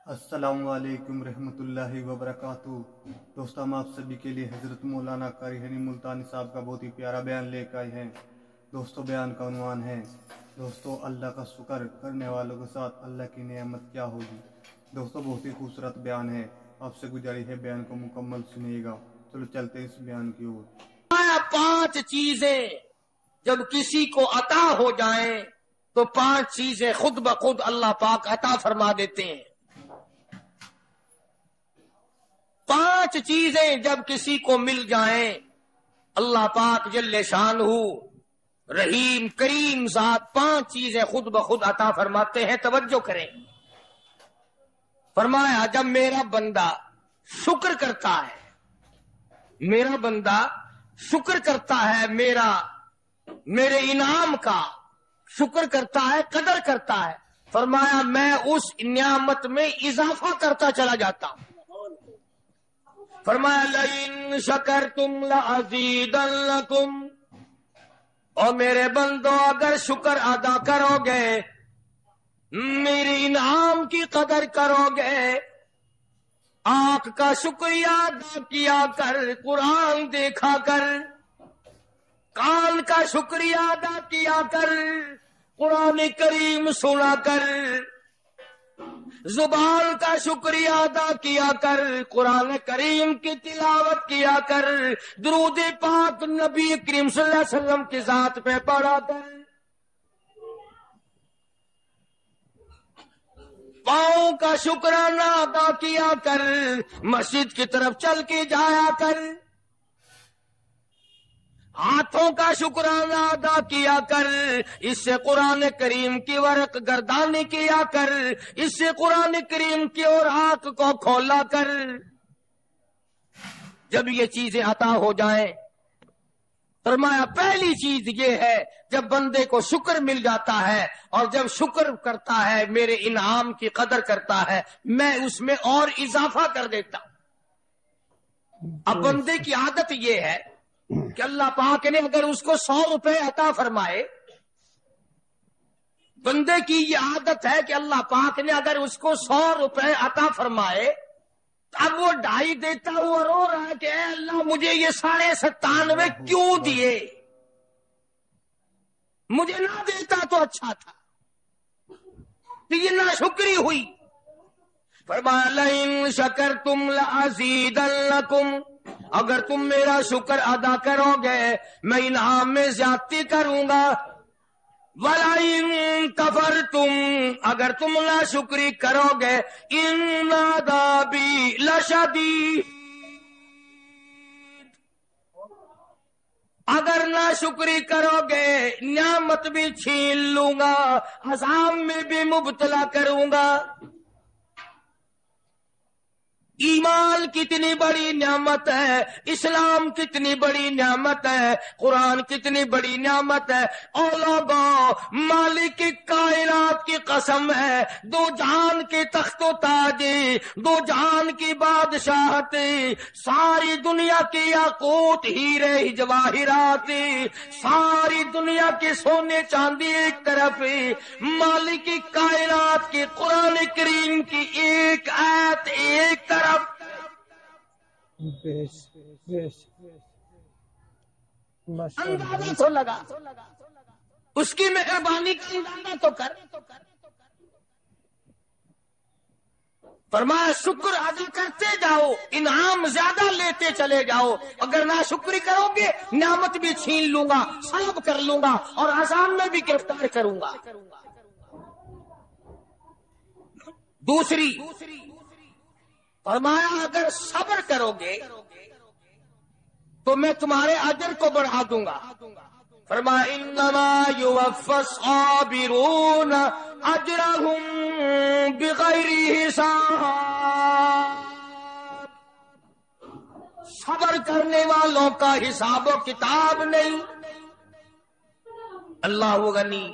السلام علیکم رحمۃ اللہ وبرکاتہ۔ دوستوں، ہم آپ سبھی کے لیے حضرت مولانا قاری حنی ملتانی صاحب کا بہت ہی پیارا بیان لے کے آئے ہیں۔ دوستوں، بیان کا عنوان ہے دوستوں اللہ کا شکر کرنے والوں کے ساتھ اللہ کی نعمت کیا ہوگی۔ دوستوں، بہت ہی خوبصورت بیان ہے، آپ سے گزارش ہے بیان کو مکمل سنیے گا۔ چلو چلتے ہیں اس بیان کی اور۔ 5 چیزیں جب کسی کو عطا ہو جائیں تو 5 چیزیں خود بخود اللہ پاک عطا فرما دیتے ہیں۔ 5 چیزیں جب کسی کو مل جائیں اللہ پاک جل شانہ رحیم کریم ذات 5 چیزیں خود بخود عطا فرماتے ہیں۔ توجہ کریں، فرمایا جب میرا بندہ شکر کرتا ہے، میرا بندہ شکر کرتا ہے، میرے انعام کا شکر کرتا ہے، قدر کرتا ہے، فرمایا میں اس نعمت میں اضافہ کرتا چلا جاتا ہوں۔ فرمایا لئن شکرتم لازیدنکم، اور میرے بندو اگر شکر ادا کرو گے، میرے انعام کی قدر کرو گے، آنکھ کا شکریہ ادا کیا کر، قرآن دیکھا کر، کان کا شکریہ ادا کیا کر، قرآن کریم سنا کر، زبان کا شکریہ ادا کیا کر، قرآن کریم کی تلاوت کیا کر، درود پاک نبی کریم صلی اللہ علیہ وسلم کی ذات پہ پڑھا کر، پاؤں کا شکرانہ ادا کیا کر، مسجد کی طرف چل کے جایا کر، ہاتھوں کا شکرانہ ادا کیا کر، اس سے قرآن کریم کی ورق گردانی کیا کر، اس سے قرآن کریم کی اور آنکھ کو کھولا کر۔ جب یہ چیزیں عطا ہو جائیں، فرمایا پہلی چیز یہ ہے جب بندے کو شکر مل جاتا ہے اور جب شکر کرتا ہے، میرے انعام کی قدر کرتا ہے، میں اس میں اور اضافہ کر دیتا ہوں۔ اب بندے کی عادت یہ ہے کہ اللہ پاک نے اگر اس کو 100 روپے عطا فرمائے، بندے کی یہ عادت ہے کہ اللہ پاک نے اگر اس کو 100 روپے عطا فرمائے، اب وہ 2.5 دیتا ہوا رو رہا ہے کہ اے اللہ مجھے یہ 97.5 کیوں دیے، مجھے نہ دیتا تو اچھا تھا، تو یہ ناشکری ہوئی۔ فرمایا لئن شکرتم لازیدنکم، اگر تم میرا شکر ادا کرو گے میں انعام میں زیادتی کروں گا، وَلَئِن كَفَرْتُمْ، اگر تم ناشکری کرو گے إِنَّ عَذَابِي لَشَدِيدٌ، اگر ناشکری کرو گے نعمت بھی چھین لوں گا، عذاب میں بھی مبتلا کروں گا۔ ایمان کتنی بڑی نعمت ہے، اسلام کتنی بڑی نعمت ہے، قرآن کتنی بڑی نعمت ہے۔ اور لوگوں، مالک کائنات کی قسم ہے، 2 جہان کے تخت و تاج، 2 جہان کی بادشاہت، ساری دنیا کے یاقوت ہیرے جواہرات، ساری دنیا کے سونے چاندی ایک طرف، مالک کائنات کی قرآن کریم کی ایک آیت ایک طرف، اندازہ تو لگا، اس کی مہربانی کا اندازہ تو کر۔ فرمایا شکر ادا کرتے جاؤ، انعام زیادہ لیتے چلے جاؤ، اگر نہ شکری کرو گے نعمت بھی چھین لوں گا، سلب کر لوں گا اور عذاب میں بھی گرفتار کروں گا۔ دوسری فرمایا اگر صبر کرو گے تو میں تمہارے اجر کو بڑھا دوں گا۔ فرمایا انما یوفی الصابرون اجرهم بغیر حساب، صبر کرنے والوں کا حساب و کتاب نہیں۔ اللہ غنی،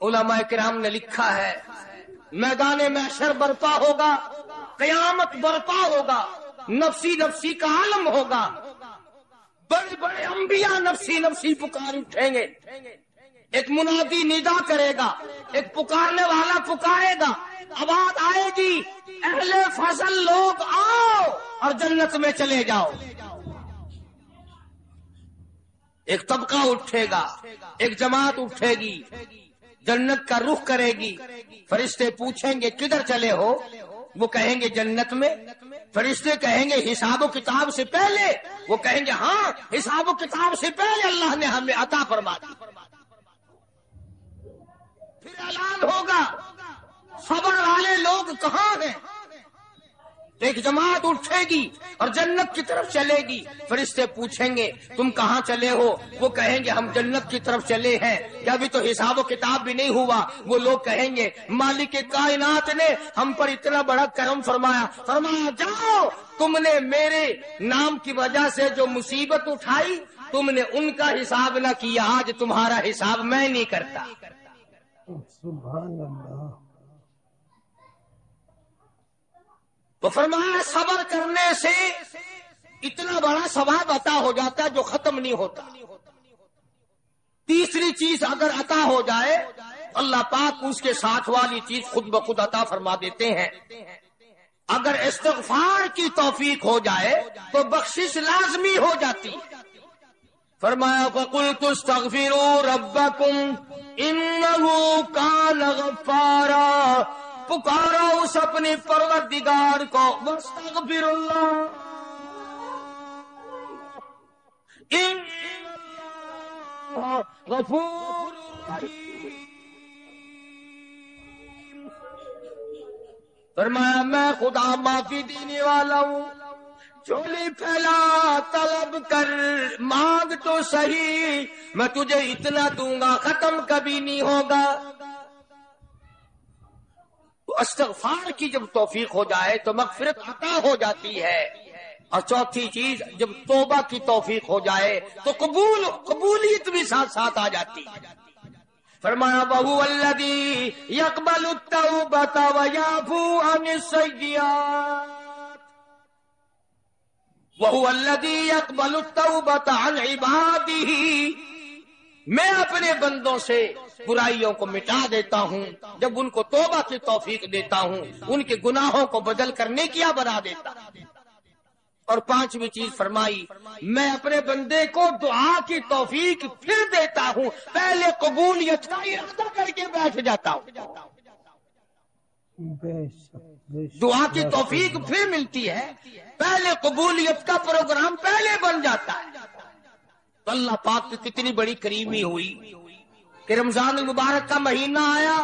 علماء کرام نے لکھا ہے میدان محشر برپا ہوگا، قیامت برپا ہوگا، نفسی نفسی کا عالم ہوگا، بڑے بڑے انبیاء نفسی نفسی پکار اٹھیں گے، ایک منادی ندا کرے گا، ایک پکارنے والا پکارے گا، آواز آئے گی اہل فضل لوگ آؤ اور جنت میں چلے جاؤ. ایک طبقہ اٹھے گا، ایک جماعت اٹھے گی، جنت کا رخ کرے گی. فرشتے پوچھیں گے کدھر چلے ہو؟ وہ کہیں گے جنت میں. فرشتے کہیں گے حساب و کتاب سے پہلے؟ وہ کہیں گے ہاں حساب و کتاب سے پہلے اللہ نے ہمیں عطا فرما دی. پھر اعلان ہوگا صبر والے لوگ کہاں ہیں؟ ایک جماعت اٹھے گی اور جنت کی طرف چلے گی. فرشتے پوچھیں گے تم کہاں چلے ہو؟ وہ کہیں گے ہم جنت کی طرف چلے ہیں. کہ ابھی تو حساب و کتاب بھی نہیں ہوا. وہ لوگ کہیں گے مالک کائنات نے ہم پر اتنا بڑا کرم فرمایا. فرمایا جاؤ، تم نے میرے نام کی وجہ سے جو مصیبت اٹھائی تم نے ان کا حساب نہ کیا، آج تمہارا حساب میں نہیں کرتا. سبحان اللہ. تو فرمایا صبر کرنے سے اتنا بڑا ثواب عطا ہو جاتا ہے جو ختم نہیں ہوتا. تیسری چیز اگر عطا ہو جائے اللہ پاک اس کے ساتھ والی چیز خود بخود عطا فرما دیتے ہیں. اگر استغفار کی توفیق ہو جائے تو بخشش لازمی ہو جاتی. فرمایا فَقُلْتُ اسْتَغْفِرُوا رَبَّكُمْ إِنَّهُ كَانَ غَفَّارًا. پکارو اس اپنے پروردگار کو. واستغفر اللہ ان غفور رحیم. فرمایا میں خدا معافی دینے والا ہوں. چولی پھیلا طلب کر مانگ تو صحیح، میں تجھے اتنا دوں گا ختم کبھی نہیں ہوگا. استغفار کی جب توفیق ہو جائے تو مغفرت عطا ہو جاتی ہے. اور چوتھی چیز جب توبہ کی توفیق ہو جائے تو قبولیت بھی ساتھ ساتھ آ جاتی. فرمایا وَهُوَ الَّذِي يَقْبَلُ التَّوْبَةَ وَيَعْفُو عَنِ السَّيِّئَاتِ. وَهُوَ الَّذِي يَقْبَلُ التَّوْبَةَ عَنْ عِبَادِهِ. میں اپنے بندوں سے برائیوں کو مٹا دیتا ہوں جب ان کو توبہ کی توفیق دیتا ہوں، ان کے گناہوں کو بدل کر نیکیاں بنا دیتا. اور پانچویں چیز فرمائی میں اپنے بندے کو دعا کی توفیق پھر دیتا ہوں، پہلے قبولیت کا ارادہ کر کے بیٹھ جاتا ہوں. دعا کی توفیق پھر ملتی ہے، پہلے قبولیت کا پروگرام پہلے بن جاتا ہے. تو اللہ پاک کی کتنی بڑی کریمی ہوئی کہ رمضان المبارک کا مہینہ آیا.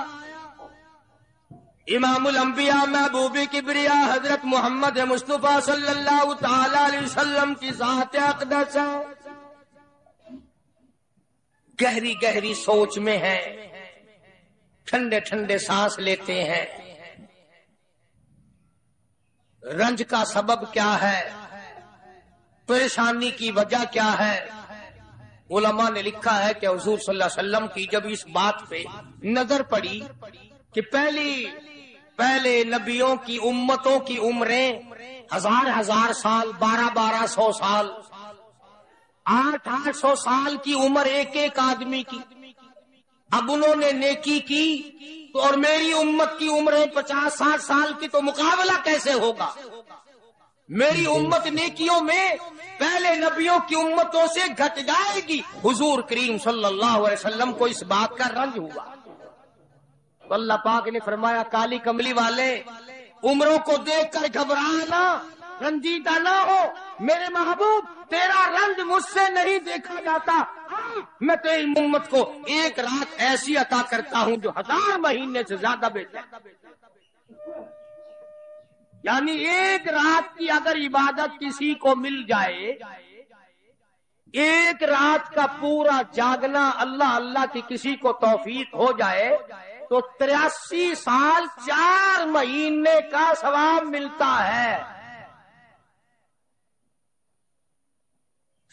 امام الانبیاء محبوب کبریا حضرت محمد مصطفیٰ صلی اللہ تعالی علیہ وسلم کی ذات اقدس گہری گہری سوچ میں ہے، ٹھنڈے ٹھنڈے سانس لیتے ہیں. رنج کا سبب کیا ہے؟ پریشانی کی وجہ کیا ہے؟ علماء نے لکھا ہے کہ حضور صلی اللہ علیہ وسلم کی جب اس بات پہ نظر پڑی کہ پہلے نبیوں کی امتوں کی عمریں 1000 سال، 1200 سال، 800 سال کی عمر ایک آدمی کی. اب انہوں نے نیکی کی تو اور میری امت کی عمریں 50-60 سال کی، تو مقابلہ کیسے ہوگا؟ میری امت نیکیوں میں پہلے نبیوں کی امتوں سے گھٹ جائے گی. حضور کریم صلی اللہ علیہ وسلم کو اس بات کا رنج ہوا. تو اللہ پاک نے فرمایا کالی کملی والے عمروں کو دیکھ کر گھبرانا، رنجیدہ نہ ہو. میرے محبوب تیرا رنج مجھ سے نہیں دیکھا جاتا. میں تیری امت کو ایک رات ایسی عطا کرتا ہوں جو 1000 مہینے سے زیادہ بہتر. یعنی ایک رات کی اگر عبادت کسی کو مل جائے، ایک رات کا پورا جاگنا اللہ اللہ کی کسی کو توفیق ہو جائے تو 83 سال 4 مہینے کا ثواب ملتا ہے.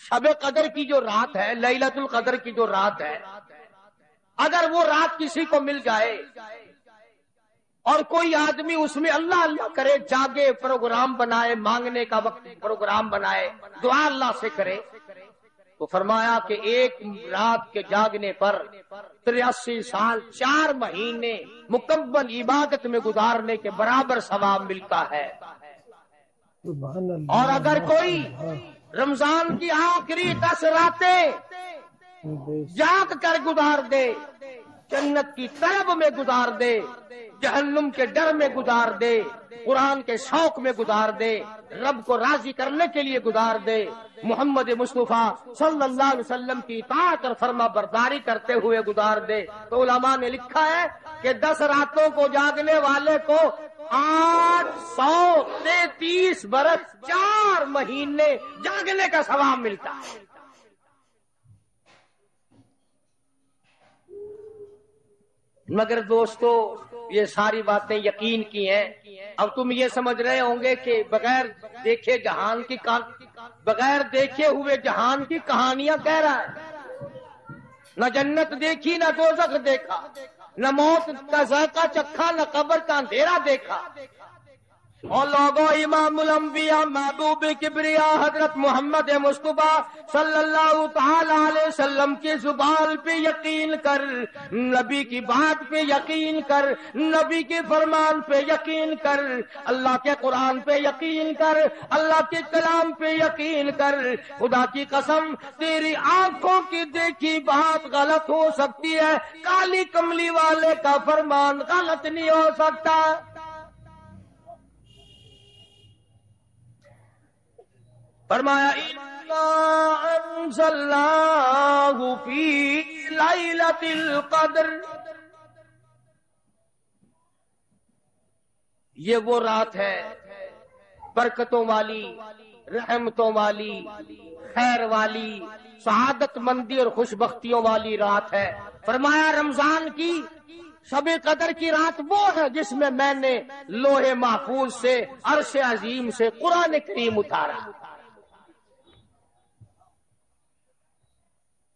شب قدر کی جو رات ہے، لیلۃ القدر کی جو رات ہے، اگر وہ رات کسی کو مل جائے اور کوئی آدمی اس میں اللہ اللہ کرے، جاگے، پروگرام بنائے، مانگنے کا وقت پروگرام بنائے، دعا اللہ سے کرے، تو فرمایا کہ ایک رات کے جاگنے پر 83 سال 4 مہینے مکمل عبادت میں گزارنے کے برابر ثواب ملتا ہے۔ سبحان اللہ۔ اور اگر کوئی رمضان کی آخری 10 راتیں جاگ کر گزار دے، جنت کی طلب میں گزار دے، جہنم کے ڈر میں گزار دے، قرآن کے شوق میں گزار دے، رب کو راضی کرنے کے لیے گزار دے، محمد مصطفیٰ صلی اللہ علیہ وسلم کی اطاعت اور فرما برداری کرتے ہوئے گزار دے، تو علماء نے لکھا ہے کہ 10 راتوں کو جاگنے والے کو 833 برس 4 مہینے جاگنے کا ثواب ملتا ہے۔ مگر دوستو یہ ساری باتیں یقین کی ہیں۔ اب تم یہ سمجھ رہے ہوں گے کہ بغیر دیکھے بغیر دیکھے ہوئے جہان کی کہانیاں کہہ رہا ہے، نہ جنت دیکھی نہ دوزخ دیکھا، نہ موت کا ذائقہ چکھا، نہ قبر کا اندھیرا دیکھا۔ اور لوگوں امام الانبیاء محبوب کبریا حضرت محمد مصطفیٰ صلی اللہ تعالی علیہ وسلم کی زبان پہ یقین کر، نبی کی بات پہ یقین کر، نبی کے فرمان پہ یقین کر، اللہ کے قرآن پہ یقین کر، اللہ کے کلام پہ یقین کر۔ خدا کی قسم تیری آنکھوں کی دیکھی بات غلط ہو سکتی ہے، کالی کملی والے کا فرمان غلط نہیں ہو سکتا۔ فرمایا اِنَّا أَنزَلْنَاهُ فِي لَيْلَةِ الْقَدْرِ، یہ وہ رات ہے برکتوں والی، رحمتوں والی، خیر والی، سعادت مندی اور خوش بختیوں والی رات ہے۔ فرمایا رمضان کی شب قدر کی رات وہ ہے جس میں میں نے لوح محفوظ سے عرش عظیم سے قرآن کریم اتارا۔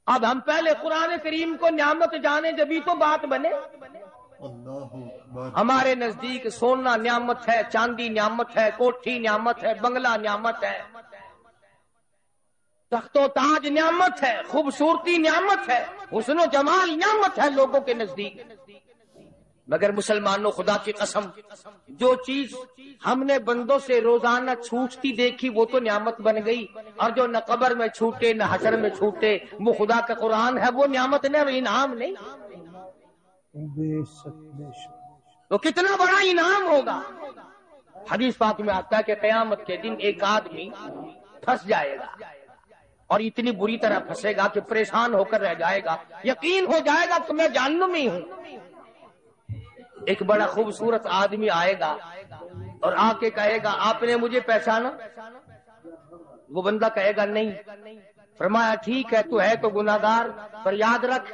اب ہم پہلے قرآن کریم کو نعمت جانے جبھی تو بات بنے۔ اللہ اکبر۔ ہمارے نزدیک سونا نعمت ہے، چاندی نعمت ہے، کوٹھی نعمت ہے، بنگلہ نعمت ہے، تخت و تاج نعمت ہے، خوبصورتی نعمت ہے، حسن و جمال نعمت ہے لوگوں کے نزدیک۔ مگر مسلمانوں خدا کی قسم جو چیز ہم نے بندوں سے روزانہ چھوٹتی دیکھی وہ تو نعمت بن گئی، اور جو نہ قبر میں چھوٹے نہ حشر میں چھوٹے وہ خدا کا قرآن ہے، وہ نعمت نہیں، وہ انعام نہیں۔ بے شک بے شک۔ تو کتنا بڑا انعام ہوگا۔ حدیث پاک میں آتا ہے کہ قیامت کے دن ایک آدمی پھنس جائے گا، اور اتنی بری طرح پھنسے گا کہ پریشان ہو کر رہ جائے گا، یقین ہو جائے گا کہ میں جہنمی ہوں۔ ایک بڑا خوبصورت آدمی آئے گا اور آ کے کہے گا آپ نے مجھے پہچانا؟ وہ بندہ کہے گا نہیں۔ فرمایا ٹھیک ہے تو ہے تو گناہگار، پر یاد رکھ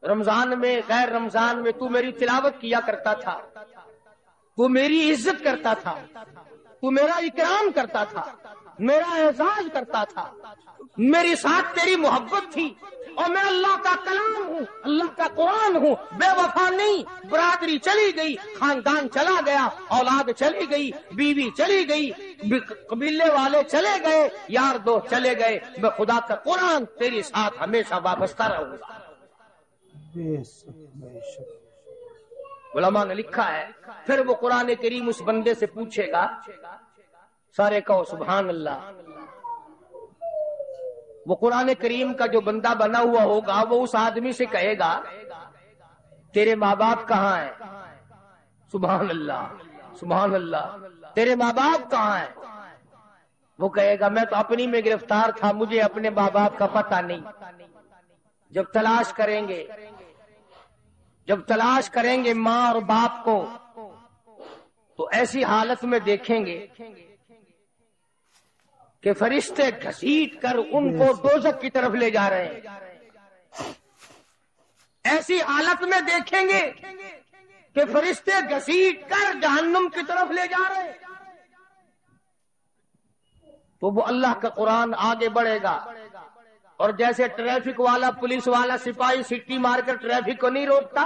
رمضان میں غیر رمضان میں تو میری تلاوت کیا کرتا تھا، تو میری عزت کرتا تھا، تو میرا اکرام کرتا تھا، میرا اعزاز کرتا تھا، میری ساتھ تیری محبت تھی، اور میں اللہ کا کلام ہوں، اللہ کا قرآن ہوں، بے وفا نہیں۔ برادری چلی گئی، خاندان چلا گیا، اولاد چلی گئی، بیوی چلی گئی، قبیلے والے چلے گئے، یار دوست چلے گئے، میں خدا کا قرآن تیری ساتھ ہمیشہ وابستہ رہوں گا۔ بے شک بے شک۔ علماء نے لکھا ہے پھر وہ قرآن کریم اس بندے سے پوچھے گا، سارے کہو سبحان اللہ۔ وہ قرآن کریم کا جو بندہ بنا ہوا ہوگا وہ اس آدمی سے کہے گا تیرے ماں باپ کہاں ہیں؟ سبحان اللہ سبحان اللہ۔ تیرے ماں باپ کہاں ہیں؟ وہ کہے گا میں تو اپنی میں گرفتار تھا، مجھے اپنے ماں باپ کا پتہ نہیں۔ جب تلاش کریں گے ماں اور باپ کو تو ایسی حالت میں دیکھیں گے کہ فرشتے گھسیٹ کر ان کو دوزخ کی طرف لے جا رہے ہیں۔ ایسی حالت میں دیکھیں گے کہ فرشتے گھسیٹ کر جہنم کی طرف لے جا رہے ہیں، تو وہ اللہ کا قرآن آگے بڑھے گا، اور جیسے ٹریفک والا پولیس والا سپاہی سٹی مار کر ٹریفک کو نہیں روکتا،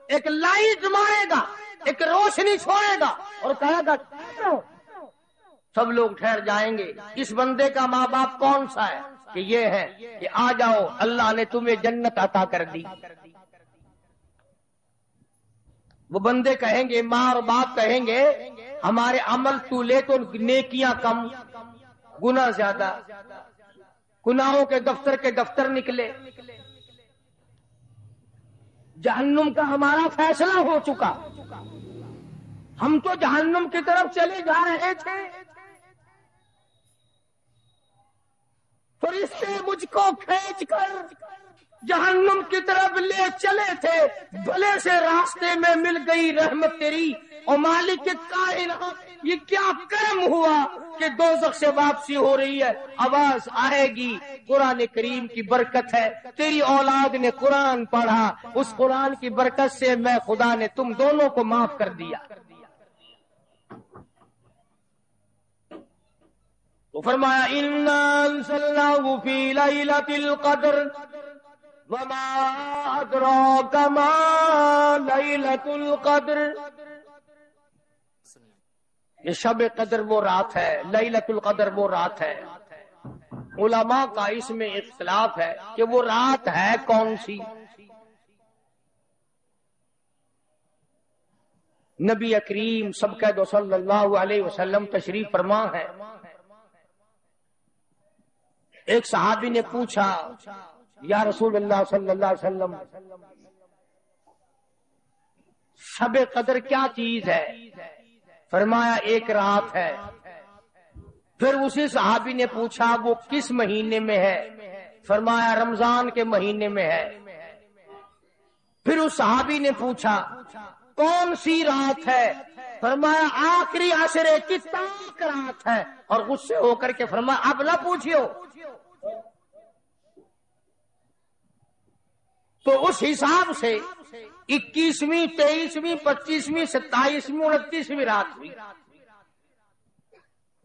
ایک لائٹ مارے گا، ایک روشنی چھوڑے گا اور کہے گا سب لوگ ٹھہر جائیں گے۔ اس بندے کا ماں باپ کون سا ہے؟ کہ یہ ہے کہ آ جاؤ اللہ نے تمہیں جنت عطا کر دی. وہ بندے کہیں گے، ماں اور باپ کہیں گے ہمارے عمل تو لے تو نیکیاں کم گناہ زیادہ، گناہوں کے دفتر نکلے. جہنم کا ہمارا فیصلہ ہو چکا، ہم تو جہنم کی طرف چلے جا رہے تھے. فرشتے مجھ کو کھینچ کر جہنم کی طرف لے چلے تھے، بھلے سے راستے میں مل گئی رحمت تیری. اور مالک کے کائنات، یہ کیا کرم ہوا کہ دوزخ سے واپسی ہو رہی ہے، آواز آئے گی. قرآن کریم کی برکت ہے، تیری اولاد نے قرآن پڑھا، اس قرآن کی برکت سے میں خدا نے تم دونوں کو معاف کر دیا. تو فرمایا اِنَّا أَنزَلْنَاهُ فِي لَيْلَةِ الْقَدْرِ وَمَا أَدْرَاكَ مَا لَيْلَةُ الْقَدْرِ. یہ شب قدر وہ رات ہے، لیلۃ القدر وہ رات ہے. علماء کا اس میں اختلاف ہے کہ وہ رات ہے کون سی. نبی کریم سب کہہ دو صلی اللہ علیہ وسلم تشریف فرما ہے. ایک صحابی نے پوچھا یا رسول اللہ صلی اللہ علیہ وسلم شب قدر کیا چیز ہے؟ فرمایا ایک رات ہے. پھر اسی صحابی نے پوچھا وہ کس مہینے میں ہے؟ فرمایا رمضان کے مہینے میں ہے. پھر اس صحابی نے پوچھا کون سی رات ہے؟ فرمایا آخری عشرے کی تاک رات ہے. اور غصے ہو کر کے فرمایا اب نہ پوچھو. تو اس حساب سے 21ویں 23ویں 25ویں 27ویں 29ویں رات ہوئی.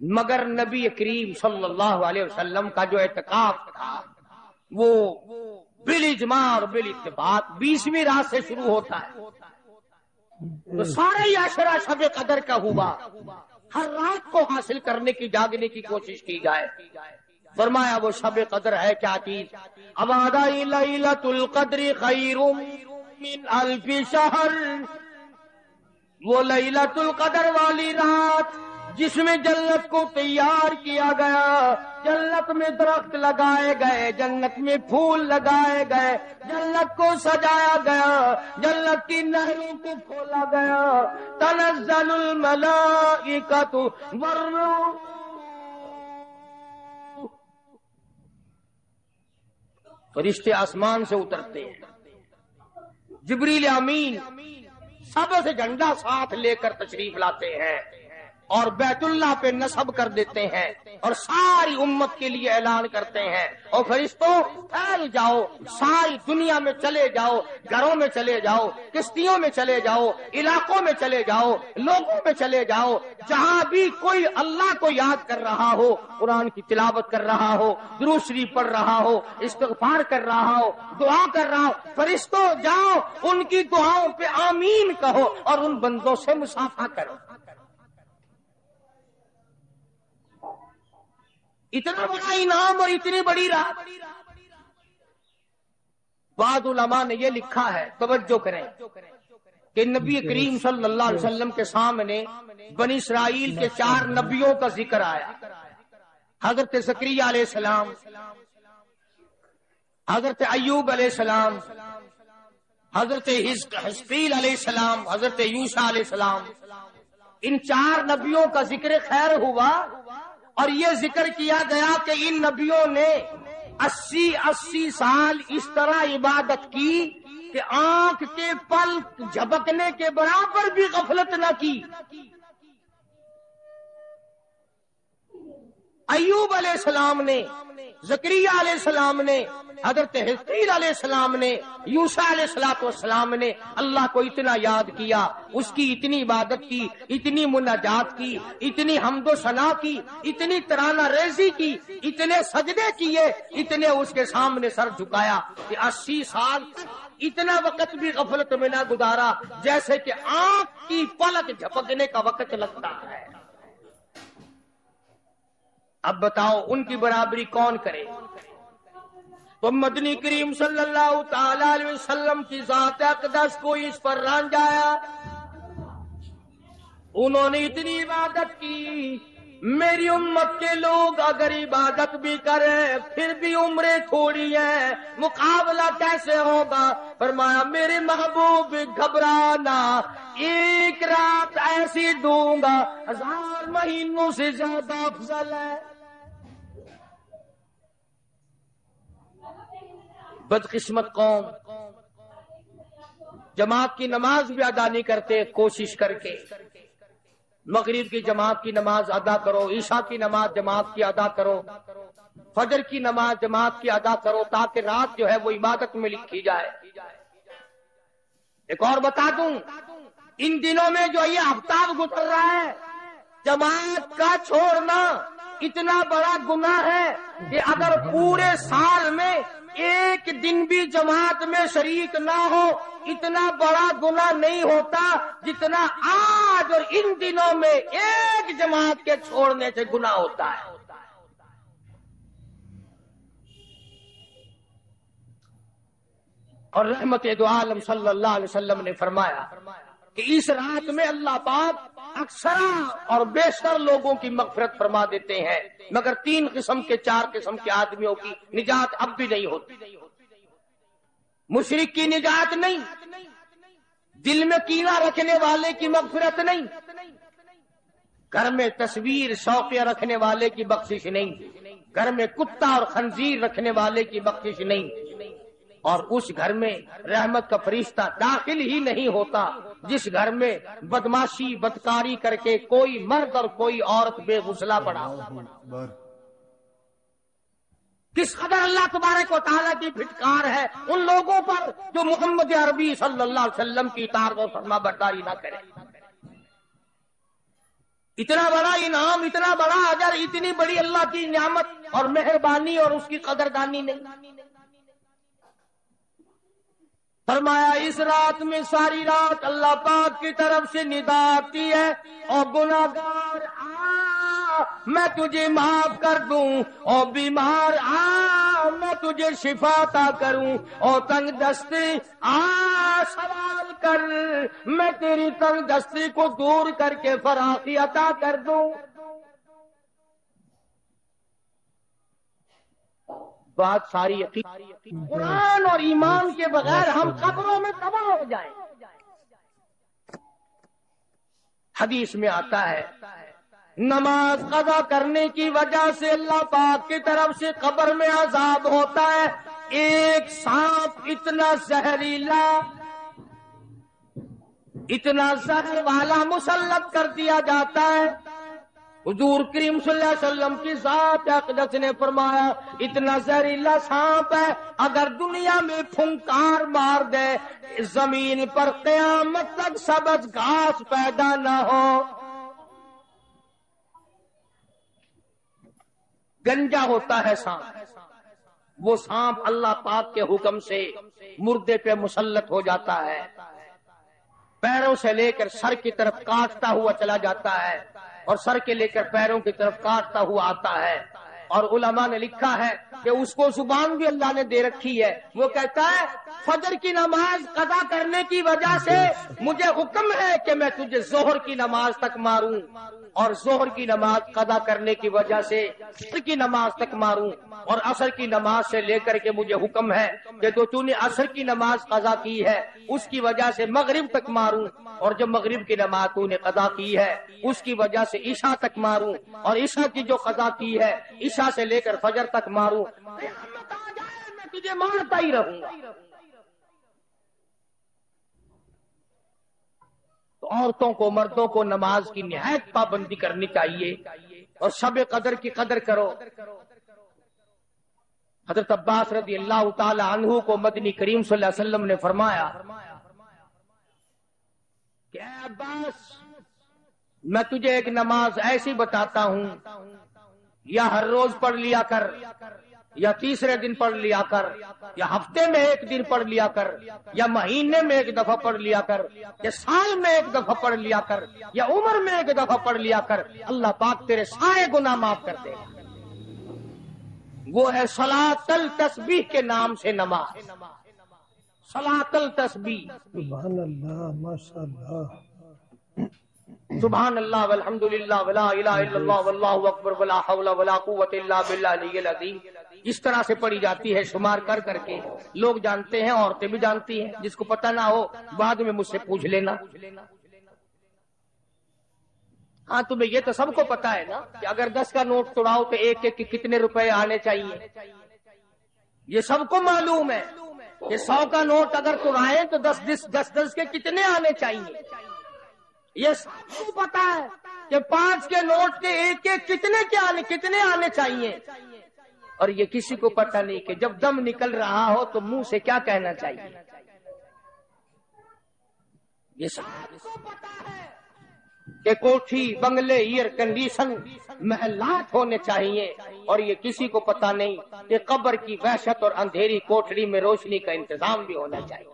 مگر نبی کریم صلی اللہ علیہ وسلم کا جو اعتکاف تھا وہ بالاجماع اور بالاتفاق 20ویں رات سے شروع ہوتا ہے. تو سارے ہی عشرہ شب قدر کا ہوا. ہر رات کو حاصل کرنے کی جاگنے کی کوشش کی جائے. فرمایا وہ شب قدر ہے کیا چیز؟ ابادا لیلۃ القدر خیر من الف شہر. وہ لیلۃ القدر والی رات جس میں جنت کو تیار کیا گیا، جنت میں درخت لگائے گئے، جنت میں پھول لگائے گئے، جنت کو سجایا گیا، جنت کی نہروں کو کھولا گیا. تنزل الملائکۃ والروح، فرشتے آسمان سے اترتے ہیں. جبریل امین سب سے جھنڈا ساتھ لے کر تشریف لاتے ہیں اور بیت اللہ پہ نصب کر دیتے ہیں اور ساری امت کے لیے اعلان کرتے ہیں اور فرشتوں پھیل جاؤ، ساری دنیا میں چلے جاؤ، گھروں میں چلے جاؤ، کشتیوں میں چلے جاؤ، علاقوں میں چلے جاؤ، لوگوں میں چلے جاؤ. جہاں بھی کوئی اللہ کو یاد کر رہا ہو، قرآن کی تلاوت کر رہا ہو، درود شریف پڑھ رہا ہو، استغفار کر رہا ہو، دعا کر رہا ہو، فرشتوں جاؤ ان کی دعاؤں پہ آمین کہو اور ان بندوں سے مصافحہ کرو. اتنا بڑا انعام اور اتنی بڑی رات. بعض علماء نے یہ لکھا ہے، توجہ کریں، کہ نبی کریم صلی اللہ علیہ وسلم کے سامنے بنی اسرائیل کے 4 نبیوں کا ذکر آیا. حضرت زکریا علیہ السلام، حضرت ایوب علیہ السلام، حضرت حزقیل علیہ السلام، حضرت یوشع علیہ السلام. ان 4 نبیوں کا ذکر خیر ہوا اور یہ ذکر کیا گیا کہ ان نبیوں نے 80 سال اس طرح عبادت کی کہ آنکھ کے پل جھپکنے کے برابر بھی غفلت نہ کی. ایوب علیہ السلام نے، زکریا علیہ السلام نے، حضرت حزقیل علیہ السلام نے، یوشع علیہ السلام نے اللہ کو اتنا یاد کیا، اس کی اتنی عبادت کی، اتنی مناجات کی، اتنی حمد و ثنا کی، اتنی ترانہ ریزی کی، اتنے سجدے کیے، اتنے اس کے سامنے سر جھکایا کہ 80 سال اتنا وقت بھی غفلت میں نہ گزارا جیسے کہ آنکھ کی پلک جھپکنے کا وقت لگتا ہے. اب بتاؤ ان کی برابری کون کرے؟ تو مدنی کریم صلی اللہ تعالی علیہ وسلم کی ذات اقدس کو اس پر رنج آیا. انہوں نے اتنی عبادت کی. میری امت کے لوگ اگر عبادت بھی کریں پھر بھی عمریں تھوڑی ہیں، مقابلہ کیسے ہوگا؟ فرمایا میرے محبوب گھبرانا، ایک رات ایسی دوں گا 1000 مہینوں سے زیادہ افضل ہے. بدقسمت قوم جماعت کی نماز بھی ادا نہیں کرتے. کوشش کر کے مغرب کی جماعت کی نماز ادا کرو، عشاء کی نماز جماعت کی ادا کرو، فجر کی نماز جماعت کی ادا کرو، تاکہ رات جو ہے وہ عبادت میں لکھی جائے. ایک اور بتا دوں، ان دنوں میں جو یہ ہفتہ گزر رہا ہے، جماعت کا چھوڑنا اتنا بڑا گناہ ہے کہ اگر پورے سال میں ایک دن بھی جماعت میں شریک نہ ہو، اتنا بڑا گناہ نہیں ہوتا جتنا آج اور ان دنوں میں ایک جماعت کے چھوڑنے سے گناہ ہوتا ہے. اور رحمت دو عالم صلی اللہ علیہ وسلم نے فرمایا کہ اس رات میں اللہ پاک اکثر اور بیشتر لوگوں کی مغفرت فرما دیتے ہیں، مگر 3 قسم کے 4 قسم کے آدمیوں کی نجات اب بھی نہیں ہوتی. مشرک کی نجات نہیں، دل میں کینہ رکھنے والے کی مغفرت نہیں، گھر میں تصویر شوقیہ رکھنے والے کی بخشش نہیں، گھر میں کتا اور خنزیر رکھنے والے کی بخشش نہیں، اور اس گھر میں رحمت کا فرشتہ داخل ہی نہیں ہوتا جس گھر میں بدماشی بدکاری کر کے کوئی مرد اور کوئی عورت بے غسلہ پڑا. کس قدر اللہ تبارک و تعالیٰ کی پھٹکار ہے ان لوگوں پر جو محمد عربی صلی اللہ علیہ وسلم کی اطاعت اور فرما برداری نہ کرے. اتنا بڑا انعام، اتنا بڑا اجر، اتنی بڑی اللہ کی نعمت اور مہربانی اور اس کی قدردانی نہیں. فرمایا اس رات میں ساری رات اللہ پاک کی طرف سے ندا آتی ہے، اور گناہگار میں تجھے معاف کر دوں، اور بیمار میں تجھے شفا عطا کروں، اور تنگ دستی سوال کر میں تیری تنگ دستی کو دور کر کے فراخی عطا کر دوں. بات ساری یقین قرآن اور ایمان کے بغیر ہم قبروں میں تباہ ہو جائیں. حدیث میں آتا ہے نماز قضا کرنے کی وجہ سے اللہ پاک کی طرف سے قبر میں عذاب ہوتا ہے. ایک سانپ اتنا زہریلا، اتنا زہر والا مسلط کر دیا جاتا ہے. حضور کریم صلی اللہ علیہ وسلم کی ذات اقدس نے فرمایا اتنا زہریلا سانپ ہے، اگر دنیا میں پھنکار مار دے زمین پر قیامت تک سبز گھاس پیدا نہ ہو. گنجا ہوتا ہے سانپ، وہ سانپ اللہ پاک کے حکم سے مردے پہ مسلط ہو جاتا ہے، پیروں سے لے کر سر کی طرف کاٹتا ہوا چلا جاتا ہے، اور سر کے لے کر پیروں کی طرف کاٹتا ہوا آتا ہے. اور علماء نے لکھا ہے کہ اس کو زبان بھی اللہ نے دے رکھی ہے. وہ کہتا ہے فجر کی نماز قضا کرنے کی وجہ سے مجھے حکم ہے کہ میں تجھے ظہر کی نماز تک ماروں، اور ظہر کی نماز قضا کرنے کی وجہ سے عصر کی نماز تک ماروں، اور عصر کی نماز سے لے کر کے مجھے حکم ہے کہ جو تو نے عصر کی نماز قضا کی ہے اس کی وجہ سے مغرب تک ماروں، اور جو مغرب کی نماز تو نے قضا کی ہے اس کی وجہ سے عشاء تک ماروں، اور عشاء کی جو قضا کی ہے عشاء سے لے کر فجر تک ماروں. قیامت آ جائے میں تجھے مارتا ہی رہوں گا. تو عورتوں کو مردوں کو نماز کی نہایت پابندی کرنی چاہیے، اور شب قدر کی قدر کرو. حضرت عباس رضی اللہ تعالی عنہ کو مدنی کریم صلی اللہ علیہ وسلم نے فرمایا کہ اے عباس میں تجھے ایک نماز ایسی بتاتا ہوں، یا ہر روز پڑھ لیا کر، یا تیسرے دن پڑھ لیا کر، یا ہفتے میں ایک دن پڑھ لیا کر، یا مہینے میں ایک دفعہ پڑھ لیا کر، یا سال میں ایک دفعہ پڑھ لیا کر، یا عمر میں ایک دفعہ پڑھ لیا کر، اللہ پاک تیرے سارے گناہ معاف کر دے گا. وہ ہے صلاۃ التسبیح کے نام سے نماز، صلاۃ التسبیح۔ سبحان اللہ، ماشاء اللہ، سبحان اللہ والحمد للہ ولا الہ الا اللہ واللہ اکبر ولا حول ولا قوت الا باللہ العلی العظیم، اس طرح سے پڑھی جاتی ہے شمار کر کر کے۔ لوگ جانتے ہیں، عورتیں بھی جانتی ہیں، جس کو پتہ نہ ہو بعد میں مجھ سے پوچھ لینا۔ ہاں تمہیں یہ تو سب کو پتا ہے نا کہ اگر 10 کا نوٹ توڑاؤ تو ایک ایک کے کتنے روپے آنے چاہیے، یہ سب کو معلوم ہے کہ 100 کا نوٹ اگر توڑائیں تو 10 کے کتنے آنے چاہیے، یہ سب کو پتا ہے کہ 5 کے نوٹ کے ایک ایک کتنے آنے چاہیے، اور یہ کسی کو پتا نہیں کہ جب دم نکل رہا ہو تو منہ سے کیا کہنا چاہیے، یہ سب کو پتا ہے کہ کوٹھی، بنگلے، ایئر کنڈیشن، محلات ہونے چاہیے، اور یہ کسی کو پتا نہیں کہ قبر کی وحشت اور اندھیری کوٹھڑی میں روشنی کا انتظام بھی ہونا چاہیے۔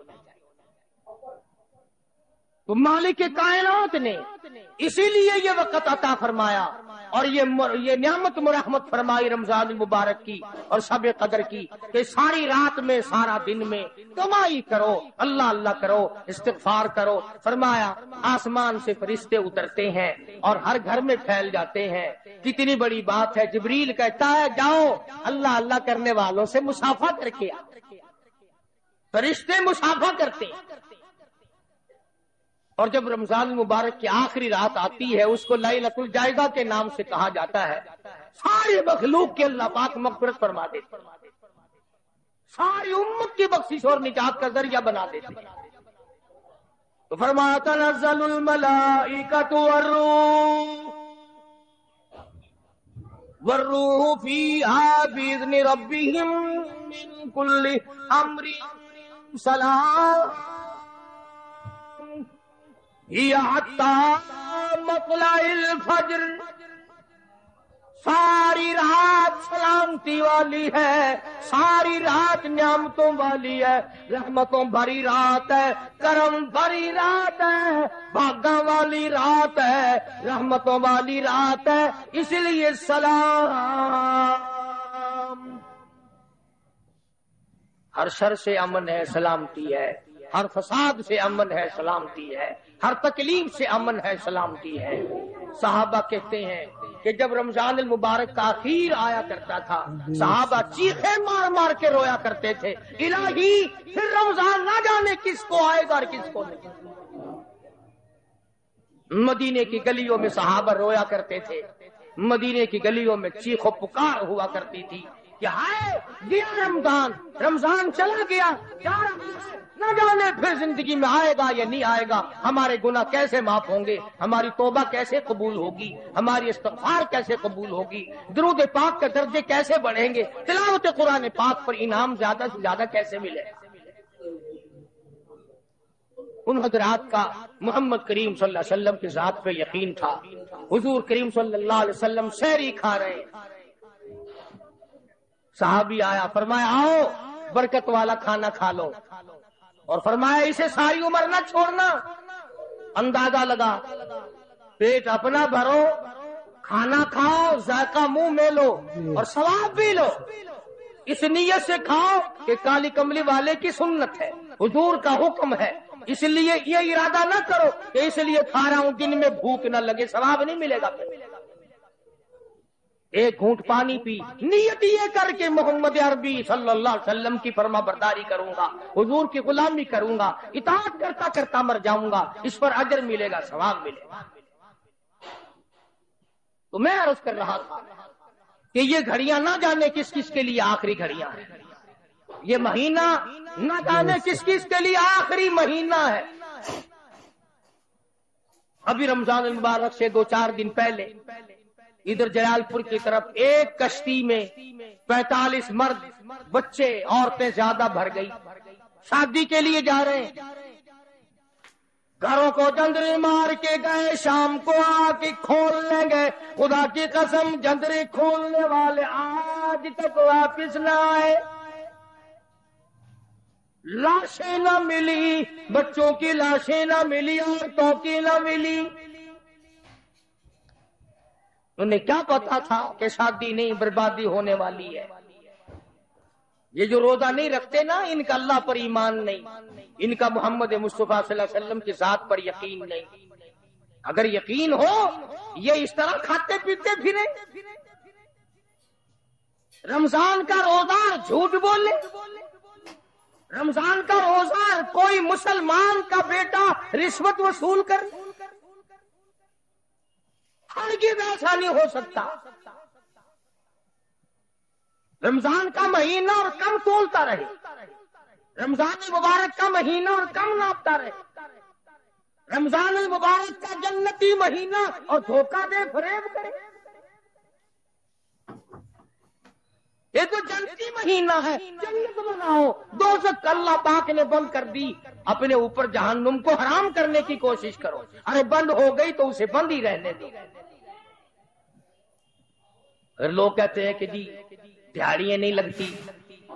تو مالک کائنات نے اسی لیے یہ وقت عطا فرمایا اور یہ نعمت مرحمت فرمائی رمضان المبارک کی اور شب قدر کی کہ ساری رات میں سارا دن میں کمائی کرو، اللہ اللہ کرو، استغفار کرو۔ فرمایا آسمان سے فرشتے اترتے ہیں اور ہر گھر میں پھیل جاتے ہیں۔ کتنی بڑی بات ہے، جبریل کہتا ہے جاؤ اللہ اللہ کرنے والوں سے مصافحہ کر کے آ۔ فرشتے مصافحہ کرتے ہیں، اور جب رمضان المبارک کی آخری رات آتی ہے اس کو لیلۃ الجائزہ کے نام سے کہا جاتا ہے۔ ساری مخلوق کے اللہ پاک مغفرت فرما دیتے، ساری امت کی بخشش اور نجات کا ذریعہ بنا دیتے۔ تو فرمایا تنزل الملائکۃ والروح فیہا بإذن ربہم من کل امر سلام حتی مطلع الفجر۔ ساری رات سلامتی والی ہے، ساری رات نعمتوں والی ہے، رحمتوں بھری رات ہے، کرم بھری رات ہے، بھاگاں والی رات ہے، رحمتوں والی رات ہے، اس لیے سلام۔ ہر شر سے امن ہے، سلامتی ہے، ہر فساد سے امن ہے، سلامتی ہے، ہر تکلیف سے امن ہے، سلامتی ہے۔ صحابہ کہتے ہیں کہ جب رمضان المبارک کا اخیر آیا کرتا تھا صحابہ چیخیں مار مار کے رویا کرتے تھے، الہی پھر رمضان نہ جانے کس کو آئے گا اور کس کو نہیں۔ مدینے کی گلیوں میں صحابہ رویا کرتے تھے، مدینے کی گلیوں میں چیخ و پکار ہوا کرتی تھی کہ ہائے گیا رمضان، رمضان چلا گیا، جا رہا ہے، نہ جانے پھر زندگی میں آئے گا یا نہیں آئے گا، ہمارے گناہ کیسے معاف ہوں گے، ہماری توبہ کیسے قبول ہوگی، ہماری استغفار کیسے قبول ہوگی، درود پاک کے درجے کیسے بڑھیں گے، تلاوت قرآن پاک پر انعام زیادہ سے زیادہ کیسے ملے۔ ان حضرات کا محمد کریم صلی اللہ علیہ وسلم کی ذات پہ یقین تھا۔ حضور کریم صلی اللہ علیہ وسلم سحری کھا رہے، صحابی آیا، فرمایا آؤ برکت والا کھانا کھا لو، اور فرمایا اسے ساری عمر نہ چھوڑنا۔ اندازہ لگا، پیٹ اپنا بھرو، کھانا کھاؤ، ذائقہ منہ میں لو اور ثواب بھی لو، اس نیت سے کھاؤ کہ کالی کملی والے کی سنت ہے، حضور کا حکم ہے، اس لیے یہ ارادہ نہ کرو کہ اس لیے کھا رہا ہوں دن میں بھوک نہ لگے، ثواب نہیں ملے گا۔ ایک گھونٹ پانی پی، نیت یہ کر کے محمد عربی صلی اللہ علیہ وسلم کی فرما برداری کروں گا، حضور کی غلامی کروں گا، اطاعت کرتا کرتا مر جاؤں گا، اس پر اجر ملے گا، ثواب ملے گا۔ تو میں عرض کر رہا تھا کہ یہ گھڑیاں نہ جانے کس کس کے لیے آخری گھڑیاں ہیں، یہ مہینہ نہ جانے کس کس کے لیے آخری مہینہ ہے۔ ابھی رمضان المبارک سے 2-4 دن پہلے ادھر جلال پور کی طرف ایک کشتی میں 45 مرد، بچے، عورتیں زیادہ بھر گئی، شادی کے لیے جا رہے ہیں، گھروں کو جندرے مار کے گئے، شام کو آ کے کھول لیں گے، خدا کی قسم جندرے کھولنے والے آج تک واپس نہ آئے، لاشیں نہ ملی، بچوں کی لاشیں نہ ملی، عورتوں کی نہ ملی۔ انہیں کیا پتا تھا کہ شادی نہیں بربادی ہونے والی ہے، یہ جو روزہ نہیں رکھتے نا، ان کا اللہ پر ایمان نہیں، ان کا محمد مصطفیٰ صلی اللہ علیہ وسلم کی ذات پر یقین نہیں۔ اگر یقین ہو یہ اس طرح کھاتے پیتے پھرے، رمضان کا روزہ جھوٹ بولے، رمضان کا روزہ کوئی مسلمان کا بیٹا رشوت وصول کر، ہرگز ایسا نہیں ہو سکتا۔ رمضان کا مہینہ اور کم تولتا رہے، رمضان مبارک کا مہینہ اور کم ناپتا رہے، رمضان المبارک کا جنتی مہینہ اور دھوکہ دے فریب کرے۔ یہ تو جنتی مہینہ ہے، جنت بناؤ، دوزخ اللہ پاک نے بند کر دی، اپنے اوپر جہنم کو حرام کرنے کی کوشش کرو۔ ارے بند ہو گئی تو اسے بند ہی رہنے دو۔ اگر لوگ کہتے ہیں کہ جی دیہڑیاں نہیں لگتی،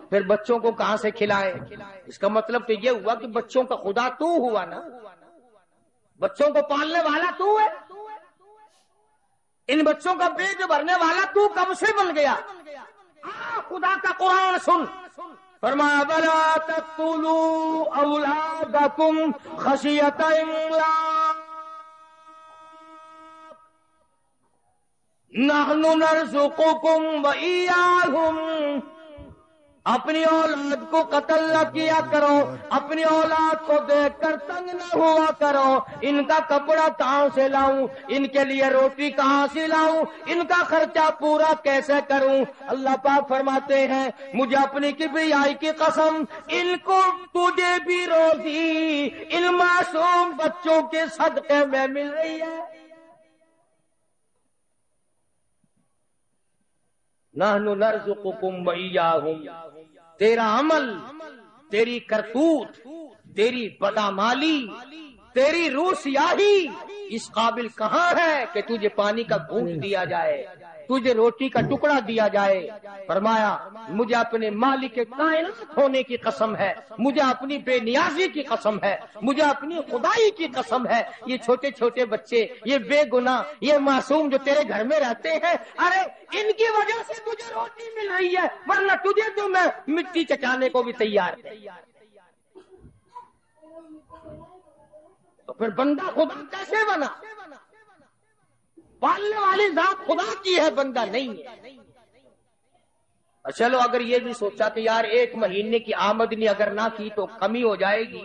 پھر بچوں کو کہاں سے کھلائے؟ اس کا مطلب تو یہ ہوا کہ بچوں کا خدا تو ہوا نا، بچوں کو پالنے والا تو ہے، ان بچوں کا پیٹ بھرنے والا تو کب سے بن گیا؟ خدا کا قرآن سن، فرمایا وَلَا تَقْتُلُوا أَوْلَادَكُمْ خَشْيَةَ إِمْلَاقٍ نَحْنُ نَرْزُقُكُمْ وَإِيَّاهُمْ۔ اپنی اولاد کو قتل نہ کیا کرو، اپنی اولاد کو دیکھ کر تنگ نہ ہوا کرو۔ ان کا کپڑا کہاں سے لاؤں، ان کے لیے روٹی کہاں سے لاؤں، ان کا خرچہ پورا کیسے کروں؟ اللہ پاک فرماتے ہیں مجھے اپنی کبریائی کی قسم، ان کو تجھے بھی روزی ان معصوم بچوں کے صدقے میں مل رہی ہے۔ نحن نرزقکم وإیاہم، تیرا عمل، تیری کرتوت، تیری بدعمالی، تیری روح سیاہی اس قابل کہاں ہے کہ تجھے پانی کا گھونٹ دیا جائے، تجھے روٹی کا ٹکڑا دیا جائے؟ فرمایا مجھے اپنے مالک کائنات ہونے کی قسم ہے، مجھے اپنی بے نیازی کی قسم ہے، مجھے اپنی خدائی کی قسم ہے، یہ چھوٹے چھوٹے بچے، یہ بے گناہ، یہ معصوم جو تیرے گھر میں رہتے ہیں، ارے ان کی وجہ سے تجھے روٹی مل رہی ہے، ورنہ تجھے تو میں مٹی چٹانے کو بھی تیار ہے۔ تو پھر بندہ خدا کیسے بنا؟ پالنے والی ذات خدا کی ہے، بندہ نہیں ہے۔ چلو اگر یہ بھی سوچا کہ یار ایک مہینے کی آمدنی اگر نہ کی تو کمی ہو جائے گی،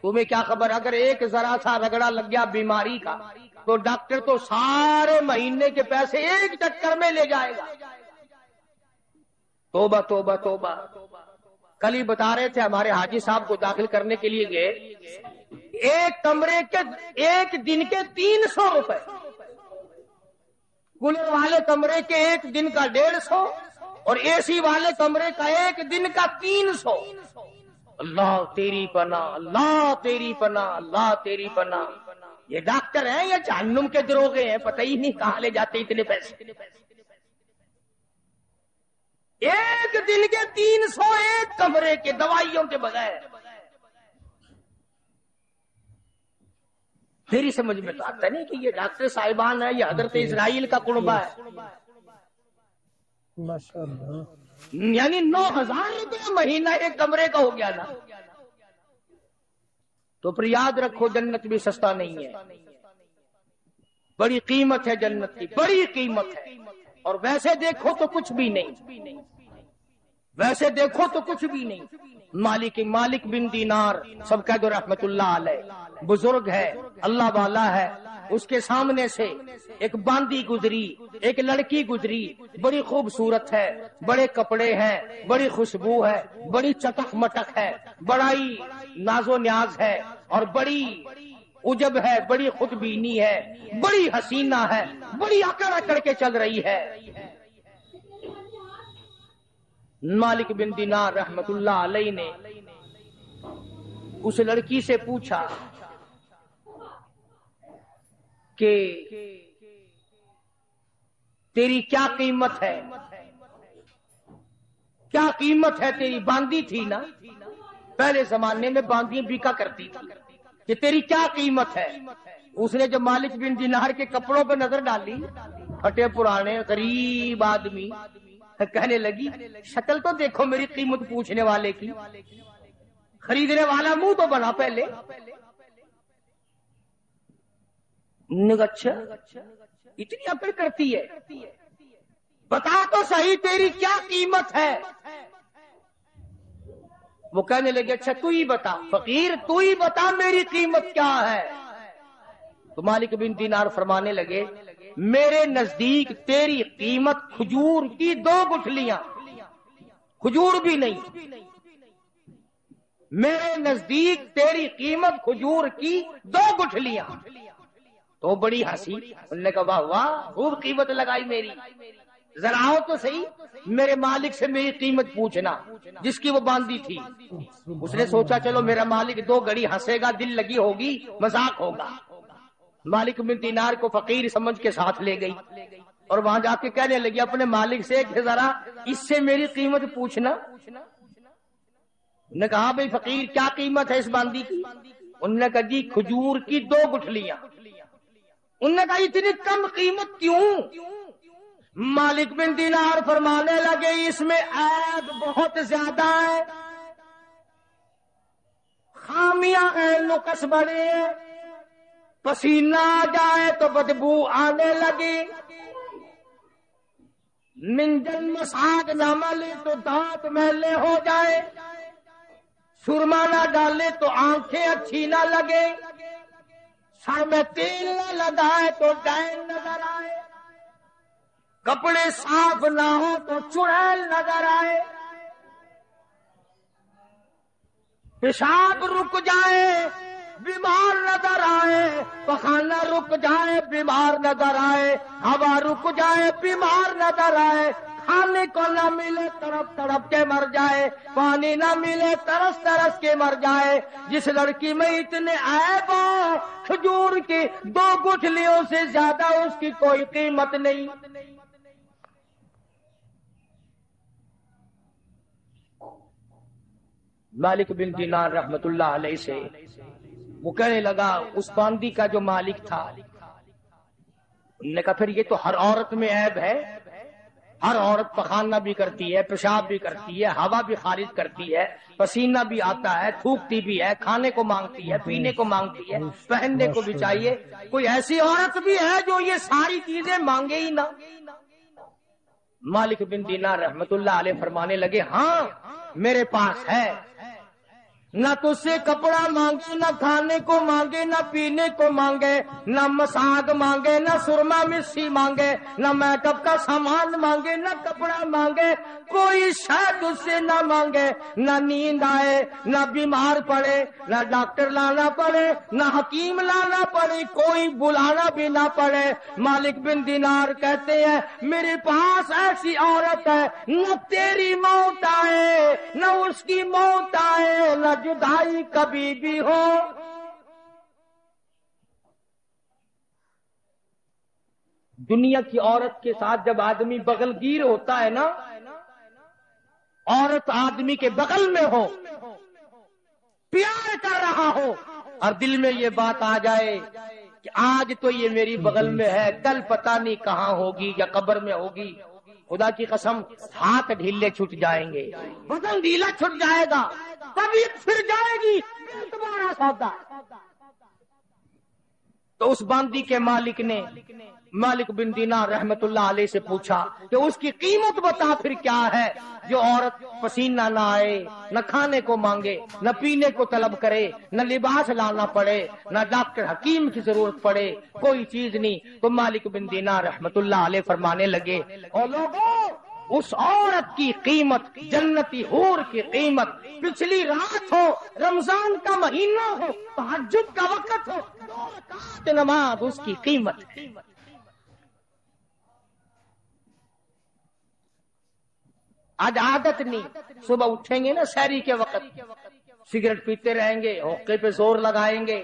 تمہیں کیا خبر اگر ایک ذرا سا رگڑا لگ گیا بیماری کا تو ڈاکٹر تو سارے مہینے کے پیسے ایک چکر میں لے جائے گا۔ توبہ توبہ توبہ۔ کل ہی بتا رہے تھے ہمارے حاجی صاحب کو داخل کرنے کے لیے گئے، ایک کمرے کے ایک دن کے 300 روپے، کولر والے کمرے کے ایک دن کا 150 اور اے سی والے کمرے کا ایک دن کا 300۔ اللہ تیری پناہ، اللہ تیری پناہ، اللہ تیری پناہ۔ یہ ڈاکٹر ہیں یا جہنم کے دروغے ہیں، پتہ ہی نہیں کہاں لے جاتے اتنے پیسے۔ ایک دن کے 300 ایک کمرے کے، دوائیوں کے بغیر۔ میری سمجھ میں تو آتا نہیں کہ یہ ڈاکٹر صاحبان ہے یا حضرت اسرائیل کا قربہ ہے۔ ماشاءاللہ، یعنی 9,000 روپے مہینہ ایک کمرے کا ہو گیا نا۔ تو پھر یاد رکھو جنت بھی سستا نہیں ہے، بڑی قیمت ہے جنت کی، بڑی قیمت ہے۔ اور ویسے دیکھو تو کچھ بھی نہیں، ویسے دیکھو تو کچھ بھی نہیں۔ مالک بن دینار سب کہہ دو رحمت اللہ علیہ، بزرگ ہے، اللہ والا ہے، اس کے سامنے سے ایک باندی گزری، ایک لڑکی گزری، بڑی خوبصورت ہے، بڑے کپڑے ہیں، بڑی خوشبو ہے، بڑی چٹک مٹک ہے، بڑا ہی ناز و نیاز ہے، اور بڑی عجب ہے، بڑی خود بینی ہے، بڑی حسینہ ہے، بڑی اکڑ اکڑ کے چل رہی ہے۔ مالک بن دینار رحمت اللہ علیہ نے اس لڑکی سے پوچھا کہ تیری کیا قیمت ہے، کیا قیمت ہے تیری؟ باندی تھی نا، پہلے زمانے میں باندیاں بکا کرتی تھی، کہ تیری کیا قیمت ہے؟ اس نے جب مالک بن دینار کے کپڑوں پہ نظر ڈالی، پھٹے پرانے غریب آدمی، کہنے لگی شکل تو دیکھو میری قیمت پوچھنے والے کی، خریدنے والا منہ تو بنا پہلے۔ اچھا اتنی عقل کرتی ہے، بتا تو صحیح تیری کیا قیمت ہے؟ وہ کہنے لگے اچھا تو ہی بتا فقیر، تو ہی بتا میری قیمت کیا ہے۔ تو مالک بن دینار فرمانے لگے میرے نزدیک تیری قیمت کھجور کی 2 گٹھلیاں، کھجور بھی نہیں، میرے نزدیک تیری قیمت کھجور کی 2 گٹھلیاں۔ تو بڑی ہنسی، انہوں نے کہا واہ واہ خوب قیمت لگائی میری، ذرا آؤ تو صحیح میرے مالک سے میری قیمت پوچھنا جس کی وہ باندھی تھی۔ اس نے سوچا چلو میرا مالک 2 گھڑی ہنسے گا، دل لگی ہوگی، مذاق ہوگا۔ مالک بن دینار کو فقیر سمجھ کے ساتھ لے گئی اور وہاں جا کے کہنے لگی اپنے مالک سے کہ ذرا اس سے میری قیمت پوچھنا۔ انہوں نے کہا بھئی فقیر کیا قیمت ہے اس باندھی کی؟ انہوں نے کہا جی کھجور کی 2 گٹھلیاں۔ انہوں نے کہا اتنی کم قیمت کیوں؟ مالک بن دینار فرمانے لگے اس میں عیب بہت زیادہ ہے، خامیاں ہیں، نقص بڑے ہیں، پسینہ آ جائے تو بدبو آنے لگی، منجن مساگ نہ ملے تو دانت میلے ہو جائے، سرما نہ ڈالے تو آنکھیں اچھی نہ لگے، سر میں تیل نہ لگائے تو ڈین نظر آئے، کپڑے صاف نہ ہو تو چڑیل نظر آئے، پیشاب رک جائے بیمار نظر آئے، پخانہ رک جائے بیمار نظر آئے، ہوا رک جائے بیمار نظر آئے، کھانے کو نہ ملے تڑپ تڑپ کے مر جائے، پانی نہ ملے ترس ترس کے مر جائے۔ جس لڑکی میں اتنے عیب ہو کھجور کی 2 گٹھلیوں سے زیادہ اس کی کوئی قیمت نہیں۔ مالک بن دینار رحمت اللہ علیہ سے وہ کہنے لگا اس باندھی کا جو مالک تھا، انہوں نے کہا پھر یہ تو ہر عورت میں عیب ہے، ہر عورت پخانہ بھی کرتی ہے، پیشاب بھی کرتی ہے، ہوا بھی خارج کرتی ہے، پسینہ بھی آتا ہے، تھوکتی بھی ہے، کھانے کو مانگتی ہے، پینے کو مانگتی ہے، پہننے کو بھی چاہیے، کوئی ایسی عورت بھی ہے جو یہ ساری چیزیں مانگے ہی نہ؟ مالک بن دینار رحمت اللہ علیہ فرمانے لگے ہاں میرے پاس ہے، نہ تو سے کپڑا مانگے، نہ کھانے کو مانگے، نہ پینے کو مانگے، نہ مساگ مانگے، نہ سرما مسی مانگے، نہ میک اپ کا سامان مانگے، نہ کپڑا مانگے، کوئی شاید اس سے نہ مانگے، نہ نیند آئے، نہ بیمار پڑے، نہ ڈاکٹر لانا پڑے، نہ حکیم لانا پڑے، کوئی بلانا بھی نہ پڑے۔ مالک بن دینار کہتے ہیں میرے پاس ایسی عورت ہے نہ تیری موت آئے نہ اس کی موت آئے، نہ جدائی کبھی بھی ہو۔ دنیا کی عورت کے ساتھ جب آدمی بغل گیر ہوتا ہے نا، عورت آدمی کے بغل میں ہو، پیار کر رہا ہو اور دل میں یہ بات آ جائے کہ آج تو یہ میری بغل میں ہے، کل پتہ نہیں کہاں ہوگی یا قبر میں ہوگی، خدا کی قسم ہاتھ ڈھیلے چھٹ جائیں گے، بدن ڈھیلا چھٹ جائے گا، طبیعت پھر جائے گی، تمہارا سودا۔ تو اس باندی کے مالک نے مالک بن دینار رحمت اللہ علیہ سے پوچھا کہ اس کی قیمت بتا پھر کیا ہے، جو عورت پسینہ نہ آئے، نہ کھانے کو مانگے، نہ پینے کو طلب کرے، نہ لباس لانا پڑے، نہ ڈاکٹر حکیم کی ضرورت پڑے، کوئی چیز نہیں۔ تو مالک بن دینار رحمت اللہ علیہ فرمانے لگے اور لوگوں اس عورت کی قیمت، جنتی حور کی قیمت، پچھلی رات ہو، رمضان کا مہینہ ہو، تہجد کا وقت ہو، 2 رکعت نماز اس کی قیمت ہے۔ آج عادت نہیں، صبح اٹھیں گے نا سحری کے وقت سگریٹ پیتے رہیں گے، حقے پہ زور لگائیں گے،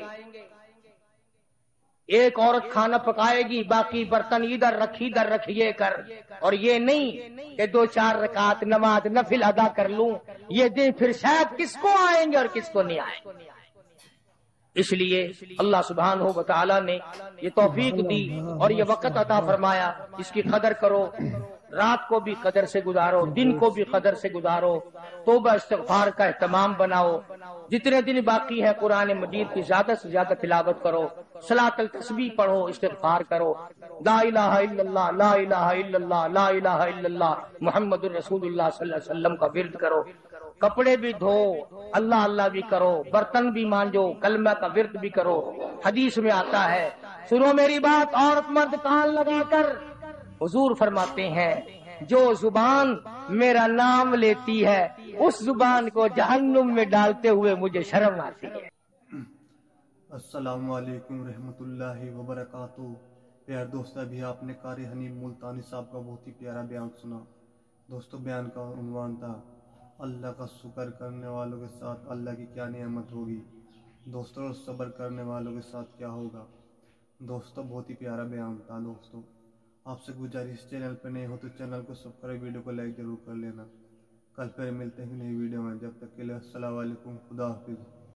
ایک عورت کھانا پکائے گی، باقی برتن ادھر رکھیے کر، اور یہ نہیں کہ 2-4 رکعت نماز نفل ادا کر لوں، یہ دن پھر شاید کس کو آئیں گے اور کس کو نہیں آئیں گے۔ اس لیے اللہ سبحانہ و تعالی نے یہ توفیق دی اور یہ وقت عطا فرمایا، اس کی قدر کرو۔ رات کو بھی قدر سے گزارو، دن کو بھی قدر سے گزارو، توبہ استغفار کا اہتمام بناؤ، جتنے دن باقی ہے قرآن مجید کی زیادہ سے زیادہ تلاوت کرو، صلاۃ التسبیح پڑھو، استغفار کرو، لا الہ الا اللہ، لا الہ الا اللہ، لا الہ الا اللہ محمد الرسول اللہ صلی اللہ علیہ وسلم کا ورد کرو، کپڑے بھی دھو، اللہ اللہ بھی کرو، برتن بھی مانجو، کلمہ کا ورد بھی کرو۔ حدیث میں آتا ہے، سنو میری بات عورت مرد کان لگا کر، حضور فرماتے ہیں جو زبان میرا نام لیتی ہے اس زبان کو جہنم میں ڈالتے ہوئے مجھے شرم آتی ہے۔ السلام علیکم رحمۃ اللہ وبرکاتہ۔ پیار دوست، ابھی آپ نے قاری حنیف ملتانی صاحب کا بہت ہی پیارا بیان سنا۔ دوستو بیان کا عنوان تھا اللہ کا شکر کرنے والوں کے ساتھ اللہ کی کیا نعمت ہوگی، دوستو صبر کرنے والوں کے ساتھ کیا ہوگا۔ دوستو بہت ہی پیارا بیان تھا۔ دوستو آپ سے گزارش، چینل پہ نہیں ہو تو چینل کو سبسکرائب، ویڈیو کو لائک ضرور کر لینا۔ کل پھر ملتے ہیں نئی ویڈیو میں، جب تک کے لیے السلام علیکم، خدا حافظ۔